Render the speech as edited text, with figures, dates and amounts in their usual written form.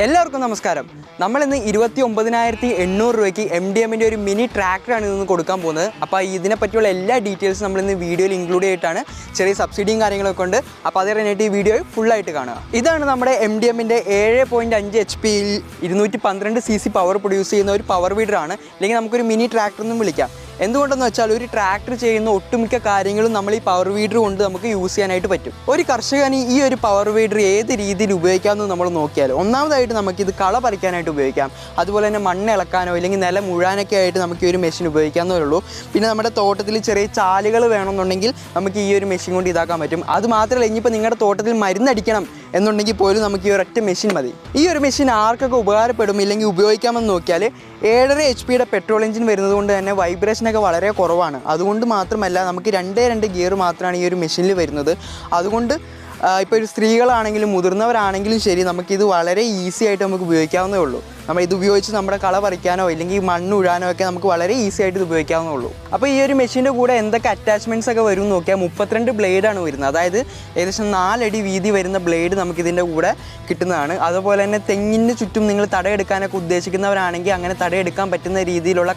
എല്ലാവർക്കും നമസ്കാരം. നമ്മൾ ഇന്ന് 29,800 രൂപയ്ക്ക് MDMൻ്റെ ഒരു മിനി ട്രാക്ടറാണ് ഇന്ന് കൊടുക്കാൻ പോകുന്നത്. അപ്പോൾ ഇതിനെ പറ്റിയുള്ള എല്ലാ ഡീറ്റെയിൽസും നമ്മൾ ഇന്ന് വീഡിയോയിൽ ഇൻക്ലൂഡ് ചെയ്തിട്ടാണ്. ചെറിയ സബ്സിഡിയും കാര്യങ്ങളൊക്കെ ഉണ്ട്. അപ്പോൾ അത് കഴിഞ്ഞിട്ട് ഈ വീഡിയോ ഫുള്ളായിട്ട് കാണുക. ഇതാണ് നമ്മുടെ MDMൻ്റെ 7.5 HP 212 cc പവർ പ്രൊഡ്യൂസ് ചെയ്യുന്ന ഒരു പവർ വീഡറാണ്. അല്ലെങ്കിൽ നമുക്കൊരു മിനി ട്രാക്ടർ എന്നും വിളിക്കാം. എന്തുകൊണ്ടെന്ന് വെച്ചാൽ ഒരു ട്രാക്ടർ ചെയ്യുന്ന ഒട്ടുമിക്ക കാര്യങ്ങളും നമ്മൾ ഈ പവർ വീഡർ കൊണ്ട് നമുക്ക് യൂസ് ചെയ്യാനായിട്ട് പറ്റും. ഒരു കർഷകന് ഈ ഒരു പവർ വീഡർ ഏത് രീതിയിൽ ഉപയോഗിക്കാമെന്ന് നമ്മൾ നോക്കിയാൽ, ഒന്നാമതായിട്ട് നമുക്കിത് കള പറിക്കാനായിട്ട് ഉപയോഗിക്കാം. അതുപോലെ തന്നെ മണ്ണ് ഇളക്കാനോ അല്ലെങ്കിൽ നിലം മുഴാനൊക്കെ ആയിട്ട് നമുക്ക് ഈ ഒരു മെഷീൻ ഉപയോഗിക്കാവുന്നേ ഉള്ളൂ. പിന്നെ നമ്മുടെ തോട്ടത്തിൽ ചെറിയ ചാലുകൾ വേണമെന്നുണ്ടെങ്കിൽ നമുക്ക് ഈ ഒരു മെഷീൻ കൊണ്ട് ഇതാക്കാൻ പറ്റും. അതുമാത്രമല്ല, ഇനിയിപ്പോൾ നിങ്ങളുടെ തോട്ടത്തിൽ മരുന്നടിക്കണം എന്നുണ്ടെങ്കിൽ പോലും നമുക്ക് ഈ ഒരൊറ്റ മെഷീൻ മതി. ഈ ഒരു മെഷീൻ ആർക്കൊക്കെ ഉപകാരപ്പെടും ഇല്ലെങ്കിൽ ഉപയോഗിക്കാമെന്ന് നോക്കിയാൽ 7.5 HP പെട്രോൾ എഞ്ചിൻ വരുന്നത് കൊണ്ട് തന്നെ വൈബ്രേഷനൊക്കെ വളരെ കുറവാണ്. അതുകൊണ്ട് മാത്രമല്ല, നമുക്ക് 2 ഗിയർ മാത്രമാണ് ഈ ഒരു മെഷീനിൽ വരുന്നത്. അതുകൊണ്ട് ഇപ്പോൾ ഒരു സ്ത്രീകളാണെങ്കിലും മുതിർന്നവരാണെങ്കിലും ശരി, നമുക്കിത് വളരെ ഈസി ആയിട്ട് നമുക്ക് ഉപയോഗിക്കാവുന്നേ ഉള്ളൂ. നമ്മൾ ഇത് ഉപയോഗിച്ച് നമ്മുടെ കള പറിക്കാനോ ഇല്ലെങ്കിൽ മണ്ണ് ഉഴാനോ ഒക്കെ നമുക്ക് വളരെ ഈസി ആയിട്ട് ഇത് ഉപയോഗിക്കാവുന്നേ ഉള്ളൂ. അപ്പോൾ ഈ ഒരു മെഷീൻ്റെ കൂടെ എന്തൊക്കെ അറ്റാച്ച്മെൻറ്റ്സ് ഒക്കെ വരും എന്ന് നോക്കിയാൽ 32 ബ്ലേഡാണ് വരുന്നത്. അതായത് ഏകദേശം 4 അടി വീതി വരുന്ന ബ്ലേഡ് നമുക്കിതിൻ്റെ കൂടെ കിട്ടുന്നതാണ്. അതുപോലെ തന്നെ തെങ്ങിന് ചുറ്റും നിങ്ങൾ തടയെടുക്കാനൊക്കെ ഉദ്ദേശിക്കുന്നവരാണെങ്കിൽ അങ്ങനെ തടയെടുക്കാൻ പറ്റുന്ന രീതിയിലുള്ള